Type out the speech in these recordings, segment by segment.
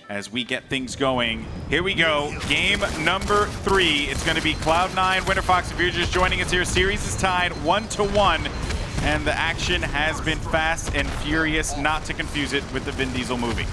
as we get things going. Here we go, game number 3. It's going to be Cloud9, Winterfox. If you're just joining us here, series is tied 1-1. And the action has been fast and furious, not to confuse it with the Vin Diesel movie.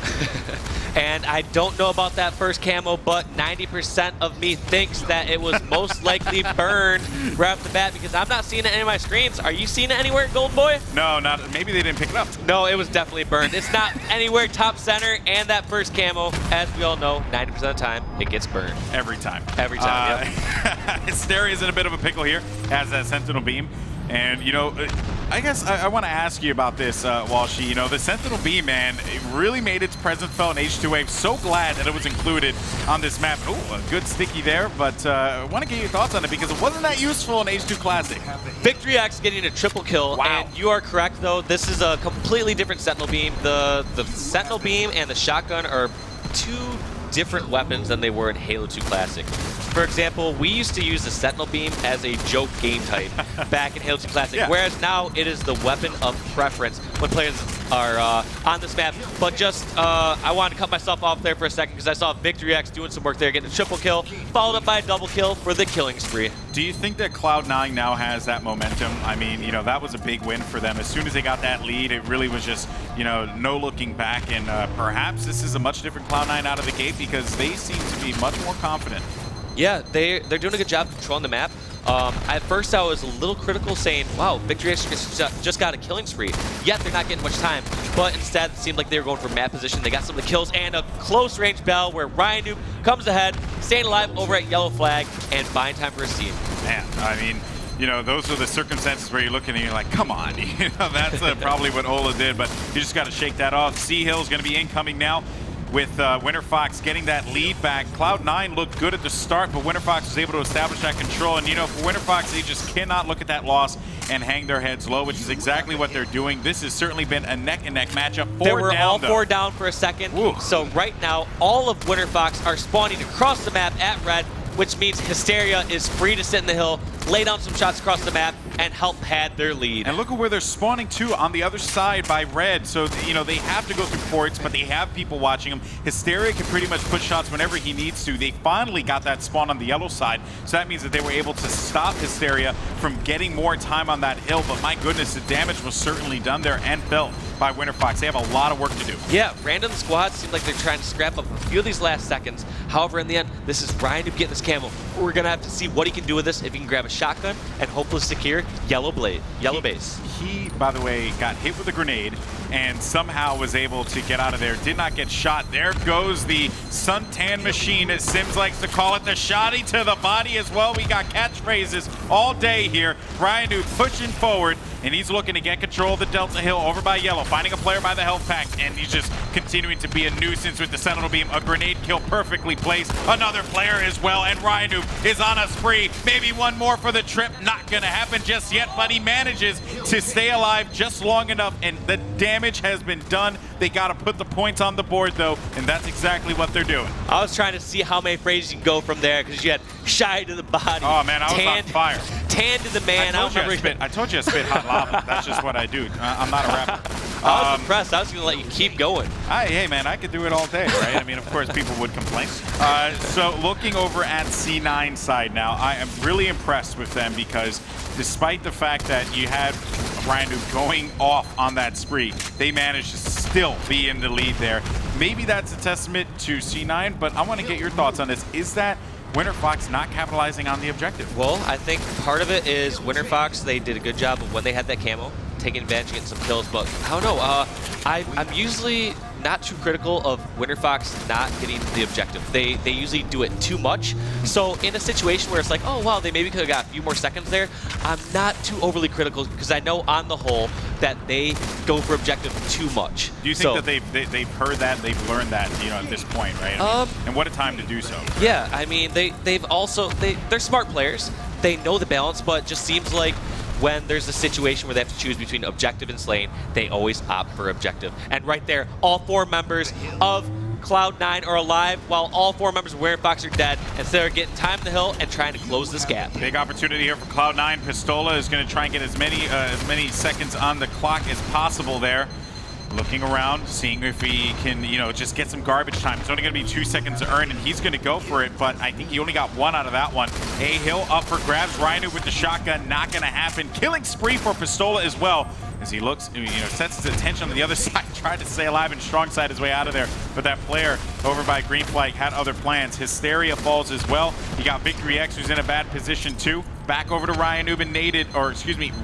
And I don't know about that first camo, but 90% of me thinks that it was most likely burned right off the bat because I'm not seeing it in any of my screens. Are you seeing it anywhere, Golden Boy? No, not. Maybe they didn't pick it up. No, it was definitely burned. It's not anywhere top center, and that first camo, as we all know, 90% of the time, it gets burned. Every time. Every time, yep. Hysteria's in a bit of a pickle here, has that Sentinel Beam. And, you know, I guess I want to ask you about this, Walshy. You know, the Sentinel Beam, man, it really made its presence felt in H2 Wave. So glad that it was included on this map. Oh, a good sticky there, but I want to get your thoughts on it because it wasn't that useful in H2 Classic. Victory X getting a triple kill. Wow. And you are correct, though. This is a completely different Sentinel Beam. The Sentinel Beam and the shotgun are two different weapons than they were in Halo 2 Classic. For example, we used to use the Sentinel Beam as a joke game type back in Halo 2 Classic, whereas now it is the weapon of preference when players are on this map. But just, I wanted to cut myself off there for a second because I saw Victory X doing some work there, getting a triple kill, followed up by a double kill for the killing spree. Do you think that Cloud9 now has that momentum? I mean, you know, that was a big win for them. As soon as they got that lead, it really was just, you know, no looking back. And perhaps this is a much different Cloud9 out of the gate because they seem to be much more confident. Yeah, they're doing a good job controlling the map. At first, I was a little critical, saying, "Wow, Victory X just got a killing spree." Yet they're not getting much time. But instead, it seemed like they were going for map position. They got some of the kills and a close-range battle where Ryan Noob comes ahead, staying alive over at Yellow Flag, and buying time for his team. Man, I mean, you know, those are the circumstances where you're looking and you're like, come on. You know, that's probably what Ola did, but you just got to shake that off. Sea Hill's going to be incoming now, with Winterfox getting that lead back. Cloud9 looked good at the start, but Winterfox was able to establish that control. And, you know, for Winterfox, they just cannot look at that loss and hang their heads low, which is exactly what they're doing. This has certainly been a neck-and-neck matchup. They were all four down for a second. Ooh. So right now, all of Winterfox are spawning across the map at red, which means Hysteria is free to sit in the hill, lay down some shots across the map, and help pad their lead. And look at where they're spawning too, on the other side by red. So, you know, they have to go through ports, but they have people watching them. Hysteria can pretty much put shots whenever he needs to. They finally got that spawn on the yellow side, so that means that they were able to stop Hysteria from getting more time on that hill. But my goodness, the damage was certainly done there and felt by Winterfox. They have a lot of work to do. Yeah, random squads seem like they're trying to scrap up a few of these last seconds. However, in the end, this is Ryan Noob getting this camo. We're going to have to see what he can do with this, if he can grab a shotgun and hopefully secure yellow base. He, by the way, got hit with a grenade and somehow was able to get out of there. Did not get shot. There goes the suntan machine, as Sims likes to call it. The shotty to the body as well. We got catchphrases all day here. Ryan Noob pushing forward, and he's looking to get control of the Delta Hill over by yellow, finding a player by the health pack, and he's just continuing to be a nuisance with the Sentinel Beam. A grenade kill perfectly placed. Another player as well, and Ryan Noob is on a spree. Maybe one more for the trip. Not gonna happen just yet, but he manages to stay alive just long enough, and the damage has been done. They gotta put the points on the board though, and that's exactly what they're doing. I was trying to see how many phrases you can go from there, because you had shy to the body. Oh man, I was on fire. Tan to the man. I told you I spit hot lava. That's just what I do. I'm not a rapper. I was impressed. I was going to let you keep going. Hey man, I could do it all day, right? I mean, of course, people would complain. So looking over at C9 side now, I am really impressed with them because despite the fact that you had Ryan Noob going off on that spree, they managed to still be in the lead there. Maybe that's a testament to C9, but I want to get your thoughts on this. Is that Winterfox not capitalizing on the objective? Well, I think part of it is Winterfox, they did a good job of when they had that camo, taking advantage of getting some kills, but I don't know. I'm usually not too critical of Winterfox not getting the objective. They usually do it too much. So in a situation where it's like, oh wow, they maybe could have got a few more seconds there, I'm not too overly critical because I know on the whole that they go for objective too much. Do you think that they've heard that, they've learned that, you know, at this point, right? I mean, and what a time to do so. Yeah, I mean, they're smart players. They know the balance, but it just seems like when there's a situation where they have to choose between objective and slaying, they always opt for objective. And right there, all four members of Cloud9 are alive, while all four members of Winterfox are dead, and so they're getting time in the hill and trying to close this gap. Big opportunity here for Cloud9. Pistola is going to try and get as many seconds on the clock as possible there. Looking around, seeing if he can, just get some garbage time. It's only going to be 2 seconds to earn, and he's going to go for it, but I think he only got one out of that one. A-Hill up for grabs. Rhino with the shotgun, not going to happen. Killing spree for Pistola as well, as he looks, sets his attention on the other side, tried to stay alive and strong side his way out of there, but that player over by Green Flag had other plans. Hysteria falls as well. You got Victory X, who's in a bad position too. Back over to Ryan Newman,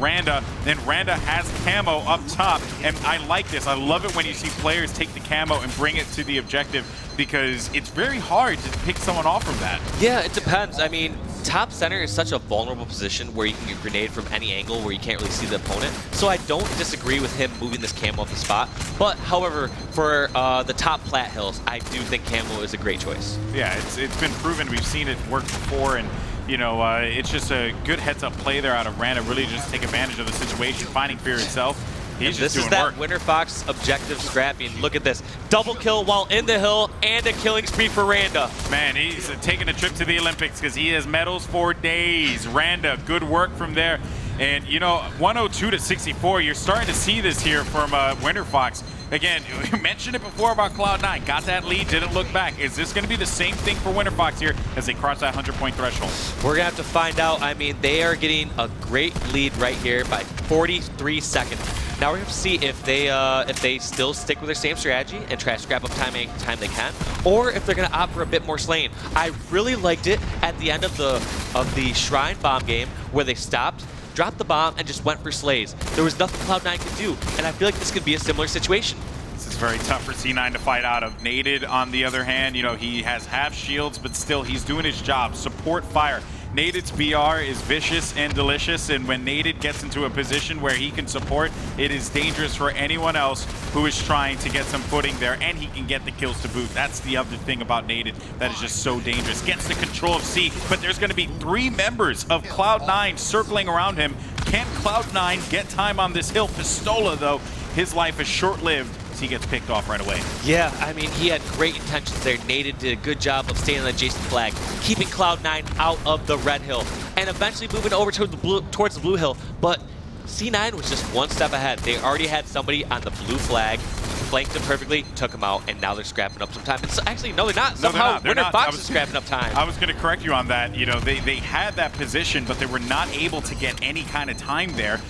Randa. Then Randa has camo up top, and I like this. I love it when you see players take the camo and bring it to the objective, because it's very hard to pick someone off from that. Yeah, it depends. I mean, top center is such a vulnerable position where you can get grenade from any angle where you can't really see the opponent. So I don't disagree with him moving this camo off the spot. But however, for the top plat hills, I do think camo is a great choice. Yeah, it's been proven. We've seen it work before, and it's just a good heads-up play there out of Randa. Really just take advantage of the situation, finding fear itself. This is that Winterfox objective scrapping. Look at this. Double kill while in the hill and a killing spree for Randa. Man, he's taking a trip to the Olympics because he has medals for days. Randa, good work from there. And, 102 to 64, you're starting to see this here from Winterfox. Again, we mentioned it before about Cloud9. Got that lead, didn't look back. Is this going to be the same thing for Winterfox here as they cross that 100-point threshold? We're going to have to find out. I mean, they are getting a great lead right here by 43 seconds. Now we're going to see if they still stick with their same strategy and try to scrap up time anytime they can, or if they're going to opt for a bit more slaying. I really liked it at the end of the Shrine bomb game where they stopped, dropped the bomb, and just went for slays. There was nothing Cloud9 could do, and I feel like this could be a similar situation. This is very tough for C9 to fight out of. Naded, on the other hand, he has half shields, but still he's doing his job. Support fire. Naded's BR is vicious and delicious, and when Naded gets into a position where he can support, it is dangerous for anyone else who is trying to get some footing there, and he can get the kills to boot. That's the other thing about Naded that is just so dangerous. Gets the control of C, but there's going to be 3 members of Cloud9 circling around him. Can Cloud9 get time on this hill? Pistola, though, his life is short-lived. He gets picked off right away. Yeah, I mean, he had great intentions there. Naded did a good job of staying on the adjacent flag, keeping Cloud9 out of the red hill, and eventually moving over towards the blue hill. But C9 was just one step ahead. They already had somebody on the blue flag, flanked him perfectly, took him out, and now they're scrapping up some time. And so, actually, no, they're not. Somehow, Winterfox is scrapping up time. I was going to correct you on that. They had that position, but they were not able to get any kind of time there.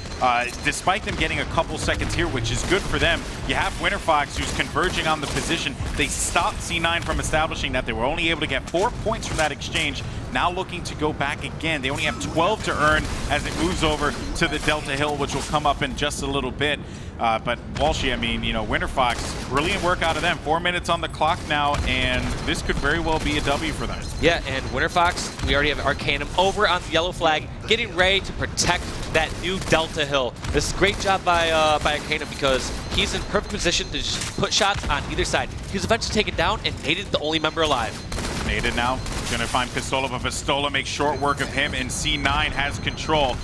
Despite them getting a couple seconds here, which is good for them. You have Winterfox, who's converging on the position. They stopped C9 from establishing that. They were only able to get 4 points from that exchange. Now looking to go back again. They only have 12 to earn as it moves over to the Delta Hill, which will come up in just a little bit. But Walshy, I mean, Winterfox, brilliant work out of them. 4 minutes on the clock now, and this could very well be a W for them. Yeah, and Winterfox, we already have Arcanum over on the yellow flag, getting ready to protect that new Delta Hill. This is a great job by Arcanum because he's in perfect position to just put shots on either side. He was eventually taken down, and Naded the only member alive. Naded now going to find Pistola, but Pistola makes short work of him, and C9 has control.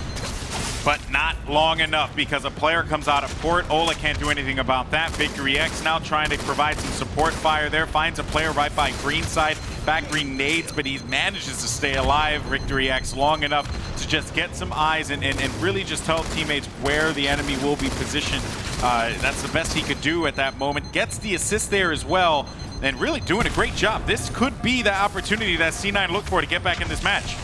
But not long enough because a player comes out of port. Ola can't do anything about that. Victory X now trying to provide some support fire there. Finds a player right by green side. Back green nades, but he manages to stay alive. Victory X long enough to just get some eyes and really just tell teammates where the enemy will be positioned. That's the best he could do at that moment. Gets the assist there as well, and really doing a great job. This could be the opportunity that C9 looked for to get back in this match.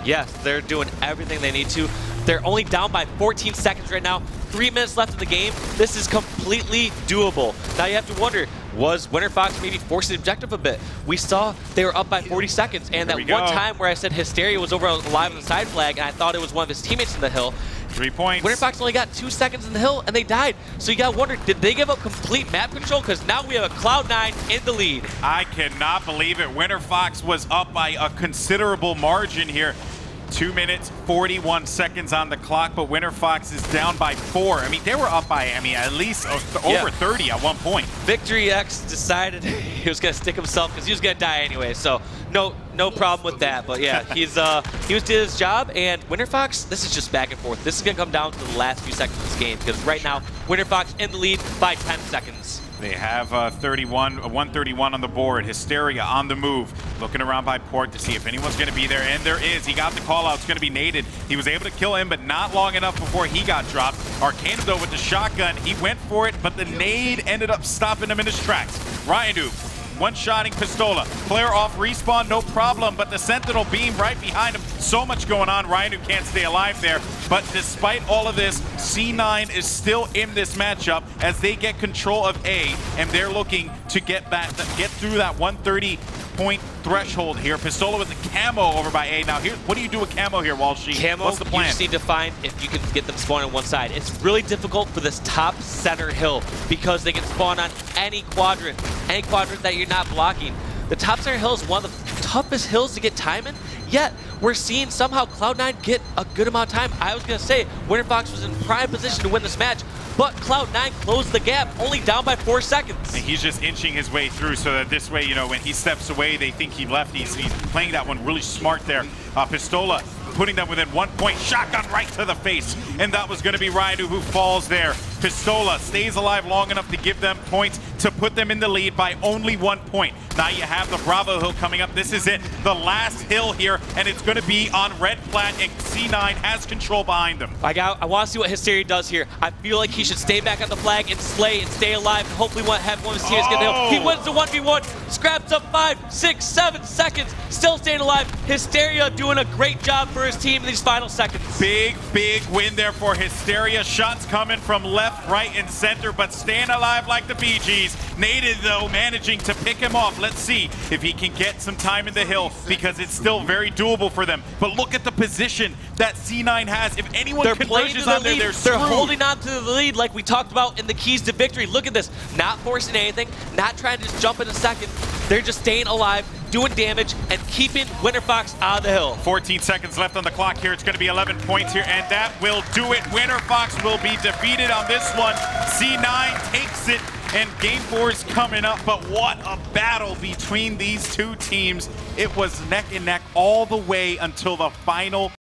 Yes, they're doing everything they need to. They're only down by 14 seconds right now. 3 minutes left in the game. This is completely doable. Now you have to wonder, was Winterfox maybe forcing the objective a bit? We saw they were up by 40 seconds, and that one time where I said Hysteria was over alive on the side flag, and I thought it was one of his teammates in the hill. 3 points. Winterfox only got 2 seconds in the hill, and they died. So you gotta wonder, did they give up complete map control? Because now we have a Cloud9 in the lead. I cannot believe it. Winterfox was up by a considerable margin here. 2 minutes, 41 seconds on the clock, but Winterfox is down by 4. I mean, they were up by, at least over 30 at one point. Victory X decided he was going to stick himself because he was going to die anyway. So no no problem with that. But yeah, he did his job, and Winterfox, this is just back and forth. This is gonna come down to the last few seconds of this game, because right now, Winterfox in the lead by 10 seconds. They have 131 on the board. Hysteria on the move, looking around by port to see if anyone's going to be there, and there is. He got the call out. It's going to be naded. He was able to kill him, but not long enough before he got dropped. Arcanum, though, with the shotgun, he went for it, but the nade ended up stopping him in his tracks. Ryanu, one-shotting Pistola. Flare off, respawn, no problem, but the Sentinel beam right behind him. So much going on. Ryanu can't stay alive there, but despite all of this, C9 is still in this matchup as they get control of A, and they're looking to get through that 130-point threshold here. Pistola with the camo over by A. Now, here, what do you do with camo here, Walshy? Camo, what's the plan? You just need to find if you can get them spawned on one side. It's really difficult for this top center hill because they can spawn on any quadrant that you're not blocking. The top center hill is one of the toughest hills to get time in, yet we're seeing somehow Cloud9 get a good amount of time. I was going to say Winterfox was in prime position to win this match, but Cloud9 closed the gap, only down by 4 seconds. And he's just inching his way through so that this way, you know, when he steps away, they think he left. He's playing that one really smart there. Pistola putting them within 1 point. Shotgun right to the face. And that was going to be Ryanu who falls there. Pistola stays alive long enough to give them points to put them in the lead by only 1 point. Now you have the Bravo Hill coming up. This is it, the last hill here, and it's going to be on Red Plat, and C9 has control behind them. I want to see what Hysteria does here. I feel like he should stay back on the flag and slay and stay alive, and hopefully have one of Hysteria's get the hill. He wins the 1v1, scraps up 5, 6, 7 seconds, still staying alive. Hysteria doing a great job for his team in these final seconds. Big win there for Hysteria. Shots coming from left, right, and center, but staying alive like the Bee Gees. Naded, though, managing to pick him off. Let's see if he can get some time in the hill, because it's still very doable for them. But look at the position that C9 has. If anyone converges on there, they're holding on to the lead like we talked about in the keys to victory. Look at this. Not forcing anything, not trying to just jump in a second. They're just staying alive, doing damage, and keeping Winterfox out of the hill. 14 seconds left on the clock here. It's going to be 11 points here, and that will do it. Winterfox will be defeated on this one. C9 takes it, and Game 4 is coming up, but what a battle between these two teams. It was neck and neck all the way until the final